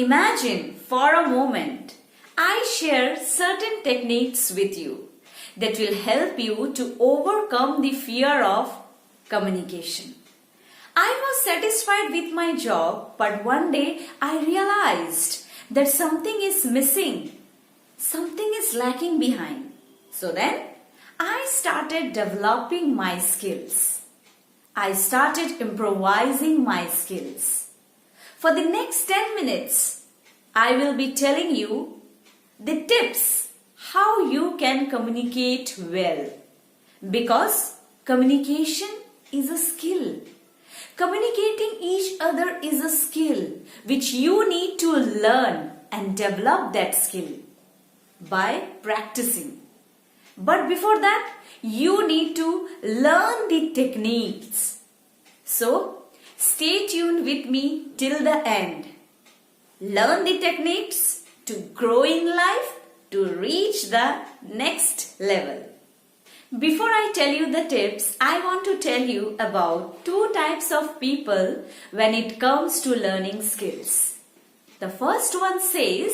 Imagine for a moment I share certain techniques with you that will help you to overcome the fear of communication. I was satisfied with my job, but one day I realized that something is missing, something is lacking behind. So then I started developing my skills. I started improvising my skills. For the next 10 minutes, I will be telling you the tips how you can communicate well. Because communication is a skill. Communicating each other is a skill which you need to learn and develop that skill by practicing. But before that, you need to learn the techniques. So, stay tuned with me till the end. Learn the techniques to grow in life, to reach the next level. Before I tell you the tips, I want to tell you about two types of people when it comes to learning skills. The first one says,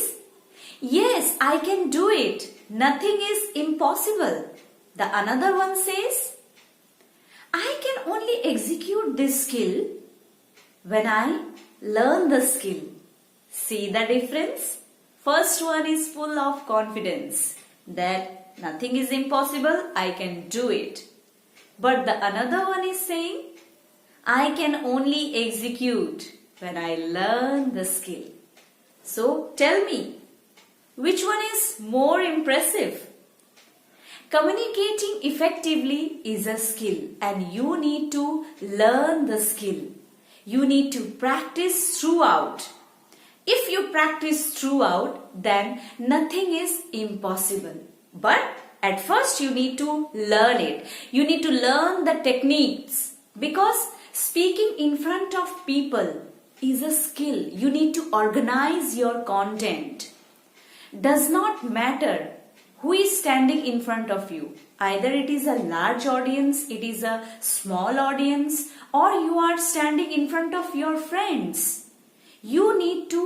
"Yes, I can do it. Nothing is impossible." The another one says, "I can only execute this skill when I learn the skill." See the difference? First one is full of confidence that nothing is impossible, I can do it. But the another one is saying, I can only execute when I learn the skill. So tell me, which one is more impressive? Communicating effectively is a skill and you need to learn the skill. You need to practice throughout. If you practice throughout, then nothing is impossible. But at first you need to learn it. You need to learn the techniques because speaking in front of people is a skill. You need to organize your content. Does not matter who is standing in front of you. Either it is a large audience, it is a small audience, or you are standing in front of your friends. You need to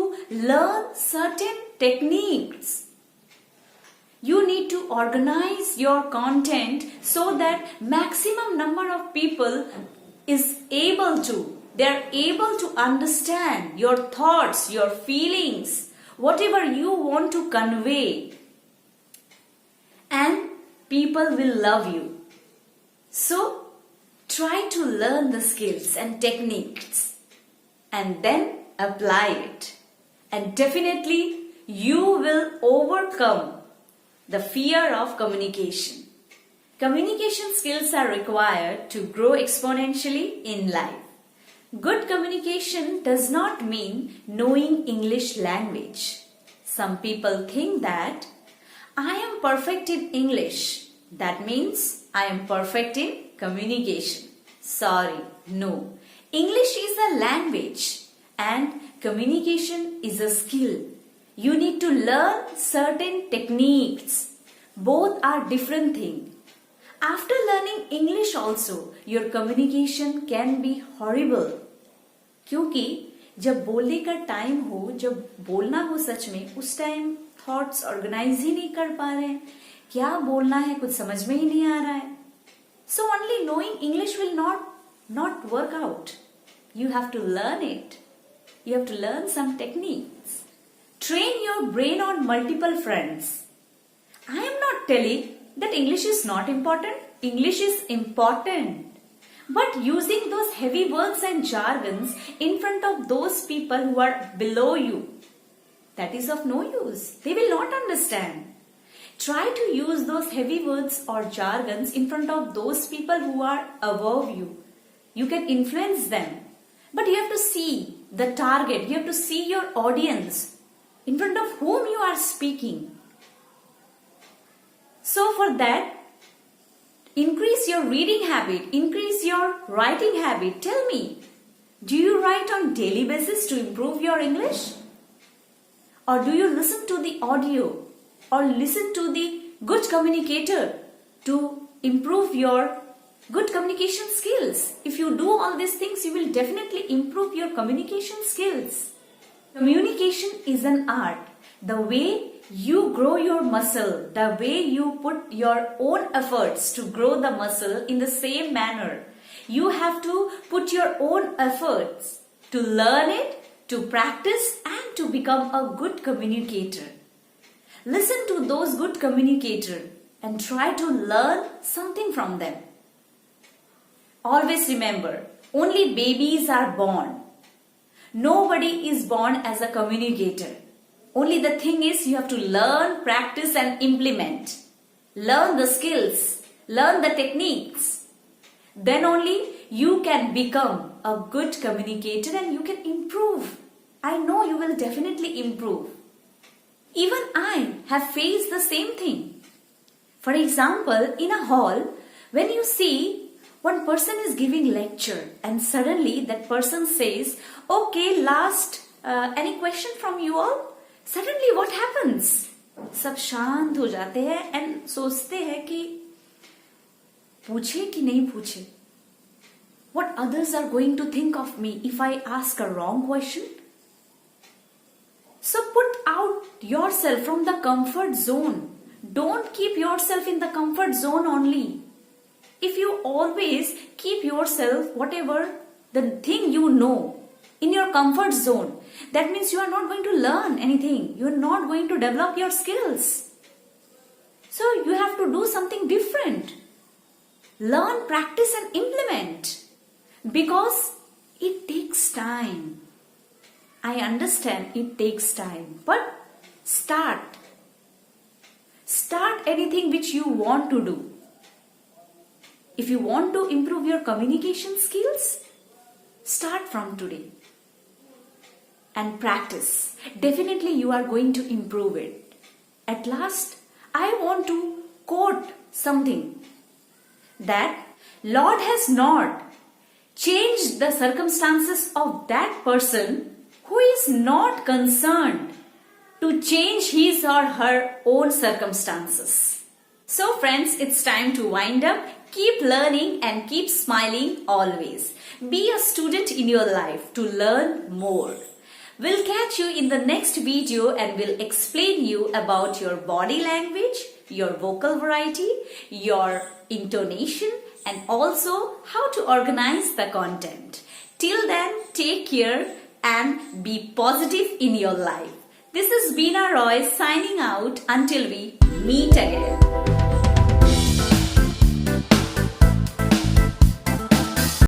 learn certain techniques. You need to organize your content so that maximum number of people they are able to understand your thoughts, your feelings, whatever you want to convey. And people will love you. So try to learn the skills and techniques and then apply it. And definitely you will overcome the fear of communication. Communication skills are required to grow exponentially in life. Good communication does not mean knowing English language. Some people think that I am perfect in English. That means I am perfect in communication. Sorry, no. English is a language and communication is a skill. You need to learn certain techniques. Both are different things. After learning English also, your communication can be horrible. क्योंकि जब बोलने का time हो, जब बोलना हो सच में, उस टाइम थॉट्स ऑर्गेनाइज ही नहीं कर पा रहे हैं. क्या बोलना है कुछ समझ में ही नहीं आ रहा है. So only knowing English will not work out. You have to learn it. You have to learn some techniques. Train your brain on multiple fronts. I am not telling that English is not important. English is important. But using those heavy words and jargons in front of those people who are below you, that is of no use. They will not understand. Try to use those heavy words or jargons in front of those people who are above you. You can influence them. But you have to see the target. You have to see your audience in front of whom you are speaking. So for that, increase your reading habit, increase your writing habit. Tell me, do you write on daily basis to improve your English? Or do you listen to the audio or listen to the good communicator to improve your good communication skills? If you do all these things, you will definitely improve your communication skills. Communication is an art. The way you grow your muscle, the way you put your own efforts to grow the muscle in the same manner. You have to put your own efforts to learn it, to practice, and to become a good communicator. Listen to those good communicators and try to learn something from them. Always remember, only babies are born. Nobody is born as a communicator. Only the thing is you have to learn, practice and implement. Learn the skills, learn the techniques. Then only you can become a good communicator and you can improve. I know you will definitely improve. Even I have faced the same thing. For example, in a hall, when you see one person is giving lecture and suddenly that person says, okay, last, any question from you all? Suddenly what happens? सब शांत हो जाते हैं and सोचते हैं कि पूछे कि नहीं पूछे. What others are going to think of me if I ask a wrong question? So put out yourself from the comfort zone. Don't keep yourself in the comfort zone only. If you always keep yourself, whatever the thing you know, in your comfort zone, that means you are not going to learn anything. You are not going to develop your skills. So you have to do something different. Learn, practice and implement. Because it takes time. I understand it takes time. But start. Start anything which you want to do. If you want to improve your communication skills, start from today. And practice. Definitely you are going to improve it. At last, I want to quote something. That Lord has not changed the circumstances of that person who is not concerned to change his or her own circumstances. So friends, it's time to wind up. Keep learning and keep smiling always. Be a student in your life to learn more. We'll catch you in the next video and we'll explain you about your body language, your vocal variety, your intonation and also how to organize the content. Till then, take care and be positive in your life. This is Beena Roy signing out until we meet again.